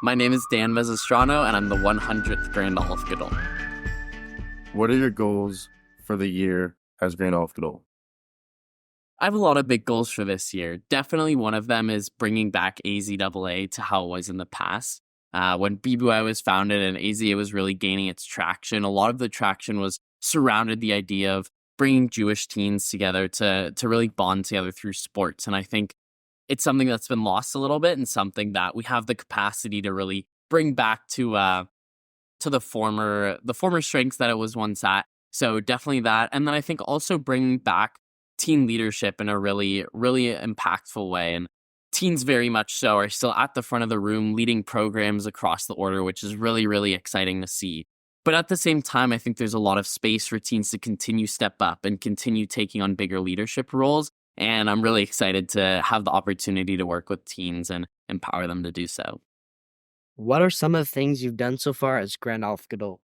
My name is Dan Mezistrano, and I'm the 100th Grand Aleph Godol. What are your goals for the year as Grand Aleph Godol? I have a lot of big goals for this year. Definitely one of them is bringing back AZAA to how it was in the past. When BBY was founded and AZA was really gaining its traction, a lot of the traction was surrounded the idea of bringing Jewish teens together to really bond together through sports. And I think it's something that's been lost a little bit and something that we have the capacity to really bring back to the former strengths that it was once at. So definitely that. And then I think also bringing back teen leadership in a really, really impactful way. And teens very much so are still at the front of the room leading programs across the order, which is really, really exciting to see. But at the same time, I think there's a lot of space for teens to continue step up and continue taking on bigger leadership roles. And I'm really excited to have the opportunity to work with teens and empower them to do so. What are some of the things you've done so far as Grand Aleph Godol?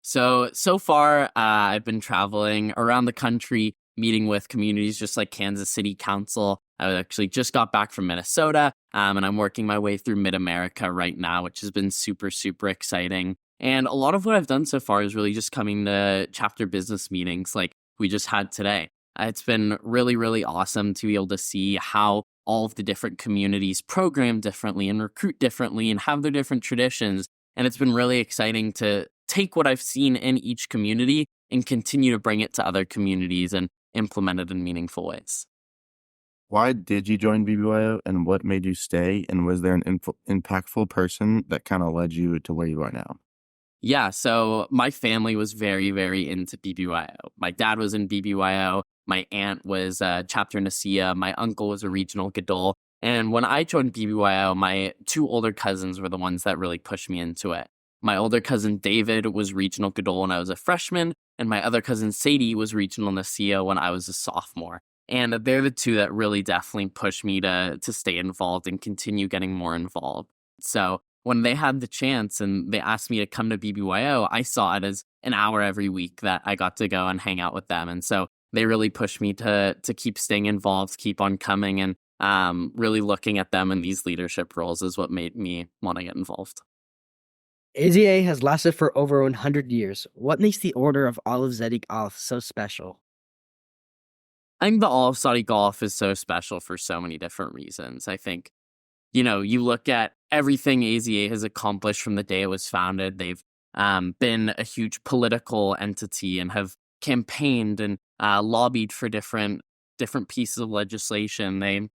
So far, I've been traveling around the country, meeting with communities just like Kansas City Council. I actually just got back from Minnesota, and I'm working my way through Mid-America right now, which has been super, super exciting. And a lot of what I've done so far is really just coming to chapter business meetings like we just had today. It's been really, really awesome to be able to see how all of the different communities program differently and recruit differently and have their different traditions. And it's been really exciting to take what I've seen in each community and continue to bring it to other communities and implement it in meaningful ways. Why did you join BBYO and what made you stay? And was there an impactful person that kind of led you to where you are now? Yeah, so my family was very, very into BBYO. My dad was in BBYO. My aunt was chapter Nasiya. My uncle was a regional Gadol. And when I joined BBYO, my two older cousins were the ones that really pushed me into it. My older cousin David was regional Gadol when I was a freshman, and my other cousin Sadie was regional Nasiya when I was a sophomore. And they're the two that really definitely pushed me to stay involved and continue getting more involved. So when they had the chance and they asked me to come to BBYO, I saw it as an hour every week that I got to go and hang out with them. And so they really pushed me to keep staying involved, keep on coming, and really looking at them in these leadership roles is what made me want to get involved. AZA has lasted for over 100 years. What makes the Order of Aleph Zedek Aleph so special? I think the All of Saudi Golf is so special for so many different reasons. I think, you look at everything AZA has accomplished from the day it was founded. They've been a huge political entity and have campaigned and lobbied for different pieces of legislation. They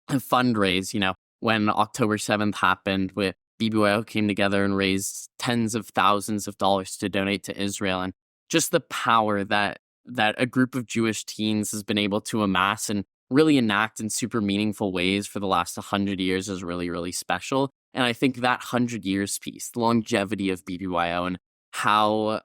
have fundraised. When October 7th happened, with BBYO came together and raised tens of thousands of dollars to donate to Israel, and just the power that a group of Jewish teens has been able to amass and really enact in super meaningful ways for the last 100 years is really, really special. And I think that 100 years piece, the longevity of BBYO and how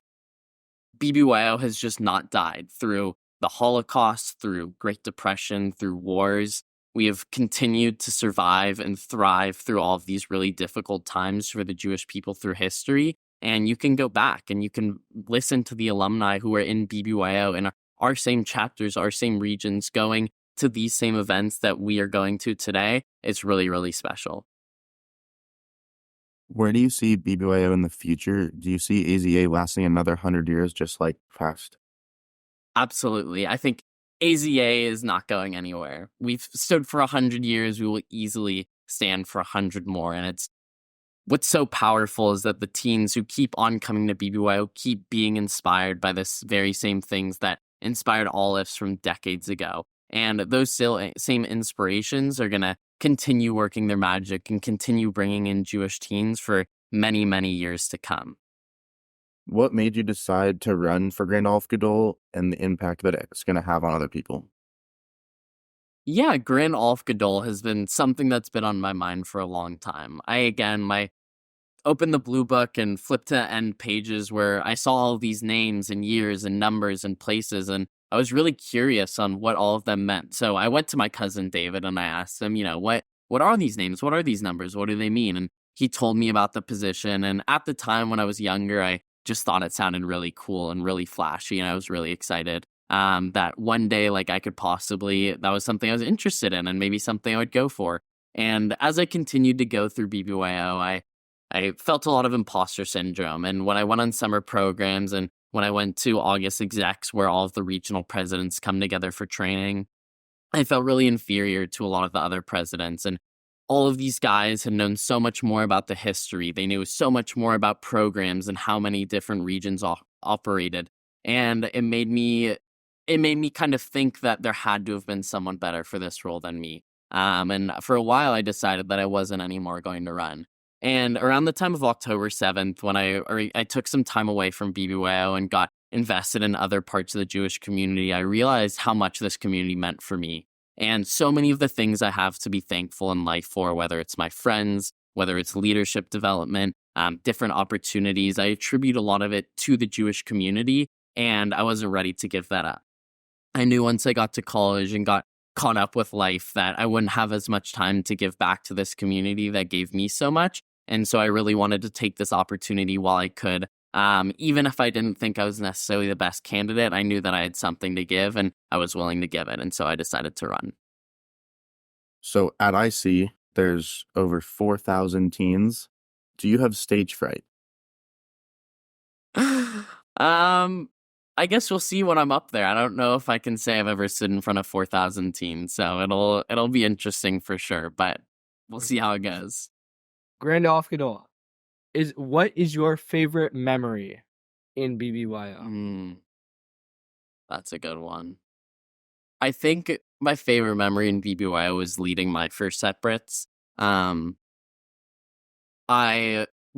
BBYO has just not died through the Holocaust, through Great Depression, through wars. We have continued to survive and thrive through all of these really difficult times for the Jewish people through history. And you can go back and you can listen to the alumni who are in BBYO and our same chapters, our same regions, going to these same events that we are going to today. It's really, really special. Where do you see BBYO in the future? Do you see AZA lasting another 100 years just like past? Absolutely. I think AZA is not going anywhere. We've stood for 100 years. We will easily stand for 100 more. And it's what's so powerful is that the teens who keep on coming to BBYO keep being inspired by this very same things that inspired Alephs from decades ago. And those same inspirations are going to continue working their magic and continue bringing in Jewish teens for many, many years to come. What made you decide to run for Grand Aleph Godol and the impact that it's going to have on other people? Yeah, Grand Aleph Godol has been something that's been on my mind for a long time. I opened the blue book and flipped to end pages where I saw all these names and years and numbers and places, and I was really curious on what all of them meant. So I went to my cousin David and I asked him, what are these names? What are these numbers? What do they mean? And he told me about the position. And at the time when I was younger, I just thought it sounded really cool and really flashy, and I was really excited that one day, like I could possibly, that was something I was interested in and maybe something I would go for. And as I continued to go through BBYO, I I felt a lot of imposter syndrome. And when I went on summer programs and when I went to August execs, where all of the regional presidents come together for training, I felt really inferior to a lot of the other presidents. And all of these guys had known so much more about the history. They knew so much more about programs and how many different regions operated. And it made me kind of think that there had to have been someone better for this role than me. And for a while, I decided that I wasn't anymore going to run. And around the time of October 7th, when I took some time away from BBYO and got invested in other parts of the Jewish community, I realized how much this community meant for me. And so many of the things I have to be thankful in life for, whether it's my friends, whether it's leadership development, different opportunities, I attribute a lot of it to the Jewish community, and I wasn't ready to give that up. I knew once I got to college and got caught up with life that I wouldn't have as much time to give back to this community that gave me so much. And so I really wanted to take this opportunity while I could. Even if I didn't think I was necessarily the best candidate, I knew that I had something to give and I was willing to give it. And so I decided to run. So at IC, there's over 4,000 teens. Do you have stage fright? I guess we'll see when I'm up there. I don't know if I can say I've ever stood in front of 4,000 teens, so it'll be interesting for sure, but we'll see how it goes. Grand Aleph Godol, what is your favorite memory in BBYO? That's a good one. I think my favorite memory in BBYO was leading my first separates. I,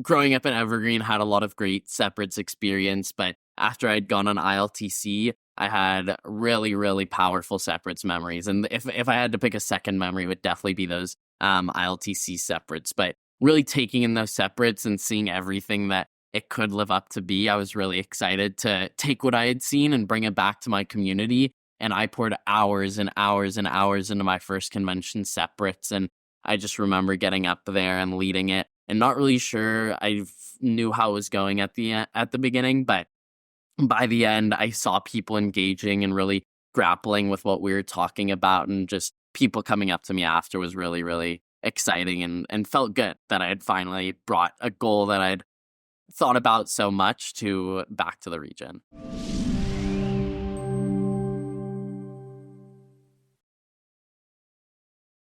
growing up in Evergreen, had a lot of great separates experience, but after I'd gone on ILTC, I had really, really powerful separates memories. And if I had to pick a second memory, it would definitely be those ILTC separates. But really taking in those separates and seeing everything that it could live up to be, I was really excited to take what I had seen and bring it back to my community. And I poured hours and hours and hours into my first convention separates. And I just remember getting up there and leading it and not really sure I knew how it was going at the beginning, but by the end, I saw people engaging and really grappling with what we were talking about, and just people coming up to me after was really, really exciting and felt good that I had finally brought a goal that I'd thought about so much back to the region.